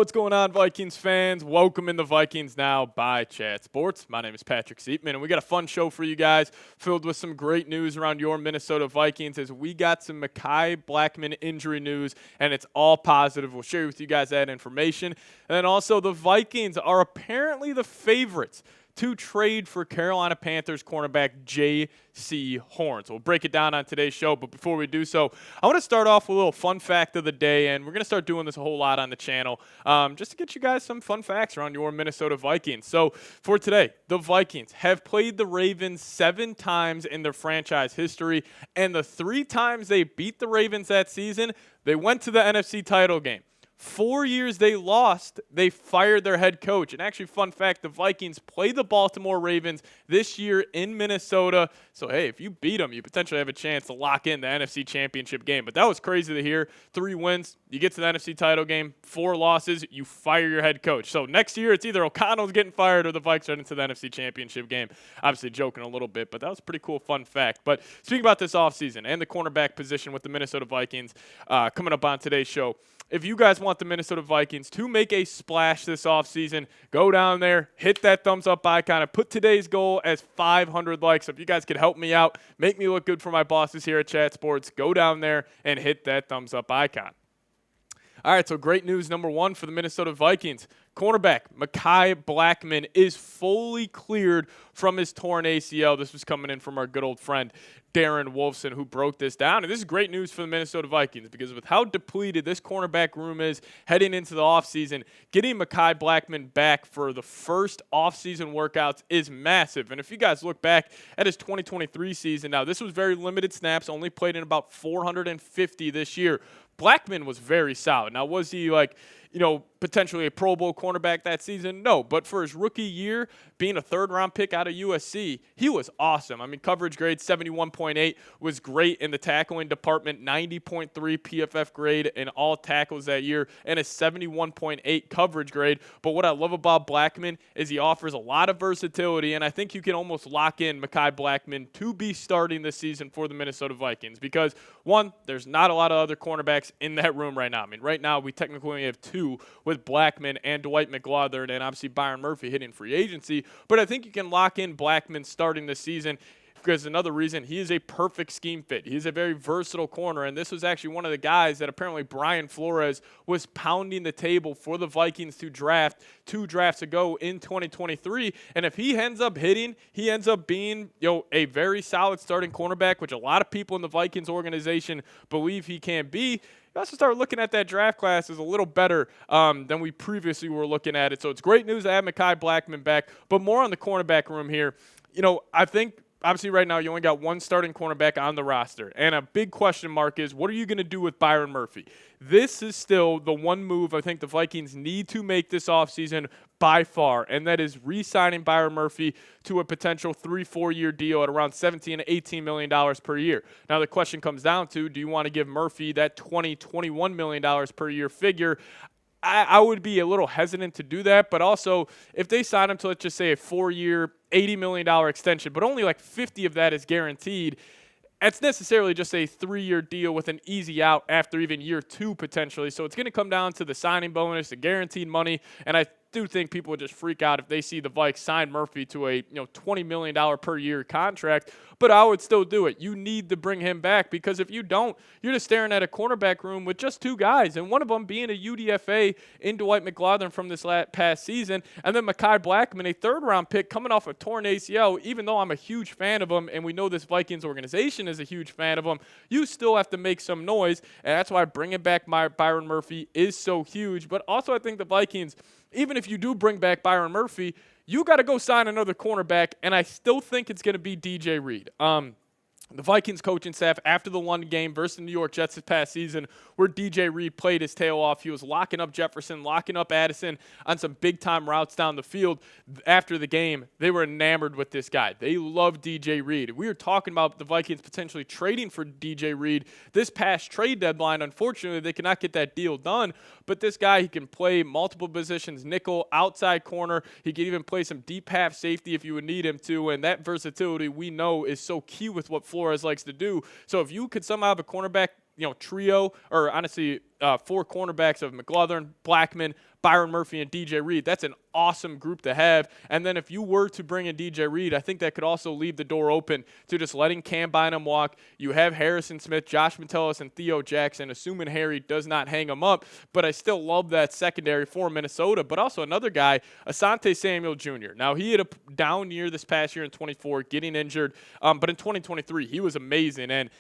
What's going on, Vikings fans? Welcome in the Vikings Now by Chat Sports. My name is Patrick Siepman, and we got a fun show for you guys filled with some great news around your Minnesota Vikings as we got some Mekhi Blackmon injury news, and it's all positive. We'll share with you guys that information. And then also the Vikings are apparently the favorites to trade for Carolina Panthers cornerback Jaycee Horn. So we'll break it down on today's show, but before we do so, I want to start off with a little fun fact of the day, and we're going to start doing this a whole lot on the channel just to get you guys some fun facts around your Minnesota Vikings. So for today, the Vikings have played the Ravens 7 times in their franchise history, and the 3 times they beat the Ravens that season, they went to the NFC title game. 4 years they lost, they fired their head coach. And actually, fun fact, the Vikings play the Baltimore Ravens this year in Minnesota. So, hey, if you beat them, you potentially have a chance to lock in the NFC Championship game. But that was crazy to hear. 3 wins, you get to the NFC title game. 4 losses, you fire your head coach. So next year, it's either O'Connell's getting fired or the Vikes are into the NFC Championship game. Obviously joking a little bit, but that was a pretty cool fun fact. But speaking about this offseason and the cornerback position with the Minnesota Vikings coming up on today's show, if you guys want the Minnesota Vikings to make a splash this offseason, go down there, hit that thumbs up icon, and put today's goal as 500 likes. So if you guys could help me out, make me look good for my bosses here at Chat Sports, go down there and hit that thumbs up icon. All right, so great news number 1 for the Minnesota Vikings. Cornerback Mekhi Blackmon is fully cleared from his torn ACL. This was coming in from our good old friend Darren Wolfson, who broke this down. And this is great news for the Minnesota Vikings because with how depleted this cornerback room is heading into the offseason, getting Mekhi Blackmon back for the first offseason workouts is massive. And if you guys look back at his 2023 season, now this was very limited snaps, only played in about 450 this year. Blackmon was very solid. Now, was he potentially a Pro Bowl cornerback that season? No, but for his rookie year, being a third-round pick out of USC, he was awesome. I mean, coverage grade 71.8 was great in the tackling department, 90.3 PFF grade in all tackles that year, and a 71.8 coverage grade. But what I love about Blackmon is he offers a lot of versatility, and I think you can almost lock in Mekhi Blackmon to be starting this season for the Minnesota Vikings because, one, there's not a lot of other cornerbacks in that room right now. I mean, right now we technically only have 2 with Blackmon and Dwight McGlothern, and obviously Byron Murphy hitting free agency. But I think you can lock in Blackmon starting this season because another reason, he is a perfect scheme fit. He is a very versatile corner, and this was actually one of the guys that apparently Brian Flores was pounding the table for the Vikings to draft 2 drafts ago in 2023. And if he ends up hitting, he ends up being a very solid starting cornerback, which a lot of people in the Vikings organization believe he can be. You also start looking at that draft class as a little better than we previously were looking at it. So it's great news to have Mekhi Blackmon back, but more on the cornerback room here. I think obviously right now you only got 1 starting cornerback on the roster, and a big question mark is what are you going to do with Byron Murphy? This is still the one move I think the Vikings need to make this offseason by far, and that is re-signing Byron Murphy to a potential 3-4 year deal at around $17 to $18 million per year. Now the question comes down to, do you want to give Murphy that $21 million per year figure? I would be a little hesitant to do that, but also if they sign him to, let's just say, a 4-year, $80 million extension, but only like 50 of that is guaranteed, it's necessarily just a 3-year deal with an easy out after even year 2 potentially. So it's going to come down to the signing bonus, the guaranteed money, and I do think people would just freak out if they see the Vikes sign Murphy to a $20 million per year contract, but I would still do it. You need to bring him back because if you don't, you're just staring at a cornerback room with just 2 guys, and one of them being a UDFA in Dwight McGlothern from this past season, and then Mekhi Blackmon, a 3rd-round pick coming off a torn ACL. Even though I'm a huge fan of him, and we know this Vikings organization is a huge fan of him, you still have to make some noise, and that's why bringing back Byron Murphy is so huge. But also I think the Vikings, even if you do bring back Byron Murphy, you got to go sign another cornerback, and I still think it's going to be DJ Reed. The Vikings coaching staff after the London game versus the New York Jets this past season where DJ Reed played his tail off. He was locking up Jefferson, locking up Addison on some big-time routes down the field. After the game, they were enamored with this guy. They love DJ Reed. We were talking about the Vikings potentially trading for DJ Reed this past trade deadline. Unfortunately, they could not get that deal done. But this guy, he can play multiple positions, nickel, outside corner. He can even play some deep half safety if you would need him to. And that versatility we know is so key with what Flores likes to do. So if you could somehow have a cornerback trio, or honestly 4 cornerbacks of McLaurin, Blackmon, Byron Murphy, and DJ Reed. That's an awesome group to have. And then if you were to bring in DJ Reed, I think that could also leave the door open to just letting Cam Bynum walk. You have Harrison Smith, Josh Metellus, and Theo Jackson, assuming Harry does not hang him up. But I still love that secondary for Minnesota. But also another guy, Asante Samuel Jr. Now, he had a down year this past year in 24, getting injured. But in 2023, he was amazing. And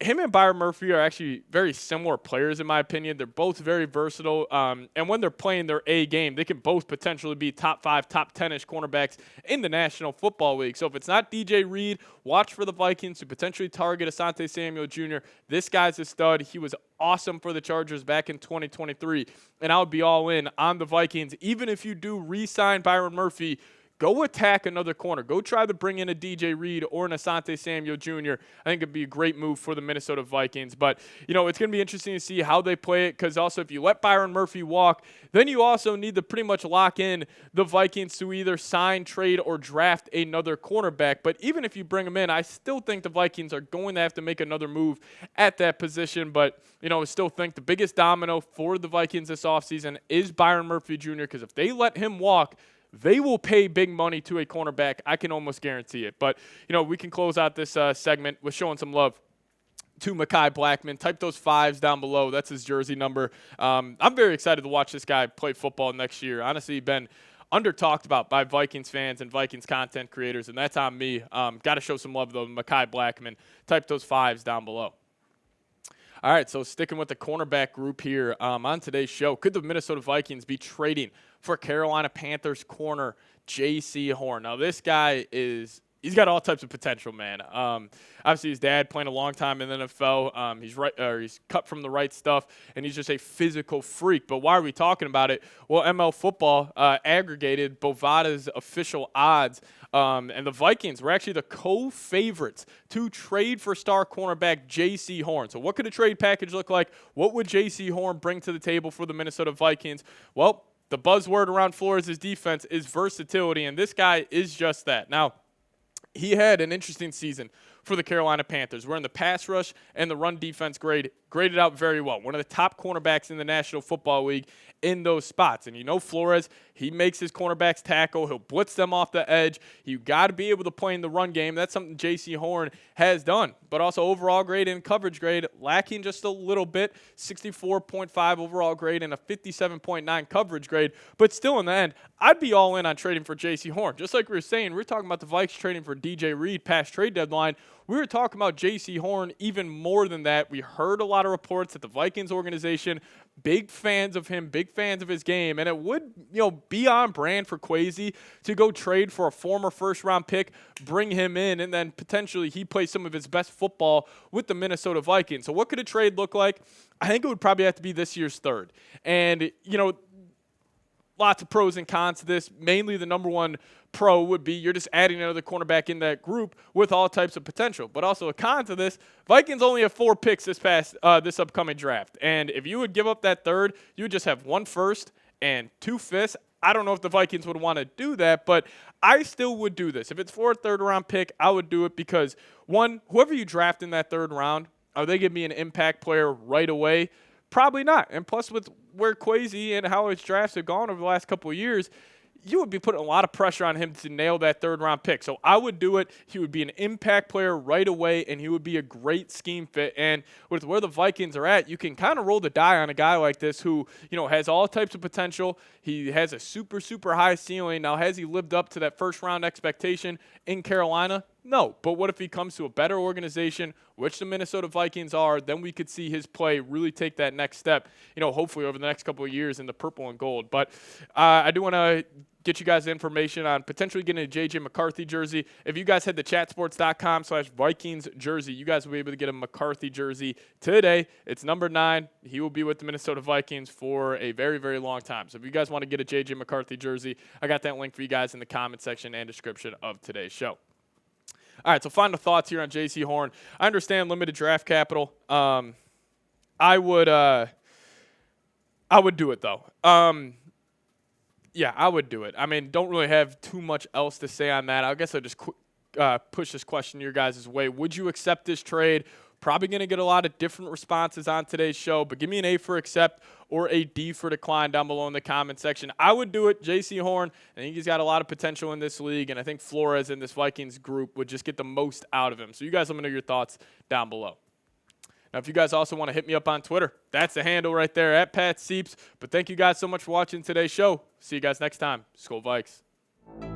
him and Byron Murphy are actually very similar players, in my opinion. They're both very versatile. And when they're playing their A game, they can both potentially be top 5, top 10-ish cornerbacks in the National Football League. So if it's not DJ Reed, watch for the Vikings to potentially target Asante Samuel Jr. This guy's a stud. He was awesome for the Chargers back in 2023. And I would be all in on the Vikings. Even if you do re-sign Byron Murphy, go attack another corner. Go try to bring in a DJ Reed or an Asante Samuel Jr. I think it'd be a great move for the Minnesota Vikings. But, it's going to be interesting to see how they play it, because also if you let Byron Murphy walk, then you also need to pretty much lock in the Vikings to either sign, trade, or draft another cornerback. But even if you bring him in, I still think the Vikings are going to have to make another move at that position. But, I still think the biggest domino for the Vikings this offseason is Byron Murphy Jr., because if they let him walk, they will pay big money to a cornerback. I can almost guarantee it. But, we can close out this segment with showing some love to Mekhi Blackmon. Type those 5s down below. That's his jersey number. I'm very excited to watch this guy play football next year. Honestly, been under-talked about by Vikings fans and Vikings content creators, and that's on me. Got to show some love, though, Mekhi Blackmon. Type those 5s down below. All right, so sticking with the cornerback group here on today's show, could the Minnesota Vikings be trading for Carolina Panthers corner Jaycee Horn? Now, this guy he's got all types of potential, man. Obviously, his dad playing a long time in the NFL. He's cut from the right stuff, and he's just a physical freak. But why are we talking about it? Well, ML Football aggregated Bovada's official odds, and the Vikings were actually the co-favorites to trade for star cornerback Jaycee Horn. So what could a trade package look like? What would Jaycee Horn bring to the table for the Minnesota Vikings? Well, the buzzword around Flores' defense is versatility, and this guy is just that. Now, he had an interesting season for the Carolina Panthers. We're in the pass rush and the run defense graded out very well. One of the top cornerbacks in the National Football League in those spots. And Flores, he makes his cornerbacks tackle. He'll blitz them off the edge. You got to be able to play in the run game. That's something Jaycee Horn has done. But also overall grade and coverage grade, lacking just a little bit. 64.5 overall grade and a 57.9 coverage grade. But still in the end, I'd be all in on trading for Jaycee Horn. Just like we were saying, we were talking about the Vikes trading for DJ Reed past trade deadline. We were talking about Jaycee Horn even more than that. We heard a lot of reports that the Vikings organization, big fans of him, big fans of his game, and it would, be on brand for Kwesi to go trade for a former first-round pick, bring him in, and then potentially he plays some of his best football with the Minnesota Vikings. So what could a trade look like? I think it would probably have to be this year's third. And, lots of pros and cons to this. Mainly the number one pro would be you're just adding another cornerback in that group with all types of potential. But also a con to this, Vikings only have 4 picks this upcoming draft. And if you would give up that third, you would just have 1 first and 2 fifths. I don't know if the Vikings would want to do that, but I still would do this. If it's for a third-round pick, I would do it because, one, whoever you draft in that third round, are they going to be an impact player right away? Probably not. And plus, with where Kwesi and how his drafts have gone over the last couple of years, you would be putting a lot of pressure on him to nail that third-round pick. So I would do it. He would be an impact player right away, and he would be a great scheme fit. And with where the Vikings are at, you can kind of roll the die on a guy like this who, has all types of potential. He has a super, super high ceiling. Now, has he lived up to that first-round expectation in Carolina? No. But what if he comes to a better organization, which the Minnesota Vikings are? Then we could see his play really take that next step, hopefully over the next couple of years in the purple and gold. But I do want to get you guys information on potentially getting a J.J. McCarthy jersey. If you guys head to chatsports.com/Vikings jersey, you guys will be able to get a McCarthy jersey today. It's number 9. He will be with the Minnesota Vikings for a very, very long time. So if you guys want to get a J.J. McCarthy jersey, I got that link for you guys in the comment section and description of today's show. All right, so final thoughts here on Jaycee Horn. I understand limited draft capital. I would do it, though. Yeah, I would do it. I mean, don't really have too much else to say on that. I guess I'll just push this question your guys' way. Would you accept this trade? Probably going to get a lot of different responses on today's show, but give me an A for accept or a D for decline down below in the comment section. I would do it. Jaycee Horn, I think he's got a lot of potential in this league, and I think Flores in this Vikings group would just get the most out of him. So you guys let me know your thoughts down below. Now, if you guys also want to hit me up on Twitter, that's the handle right there, at Pat Sieps. But thank you guys so much for watching today's show. See you guys next time. SKOL Vikes.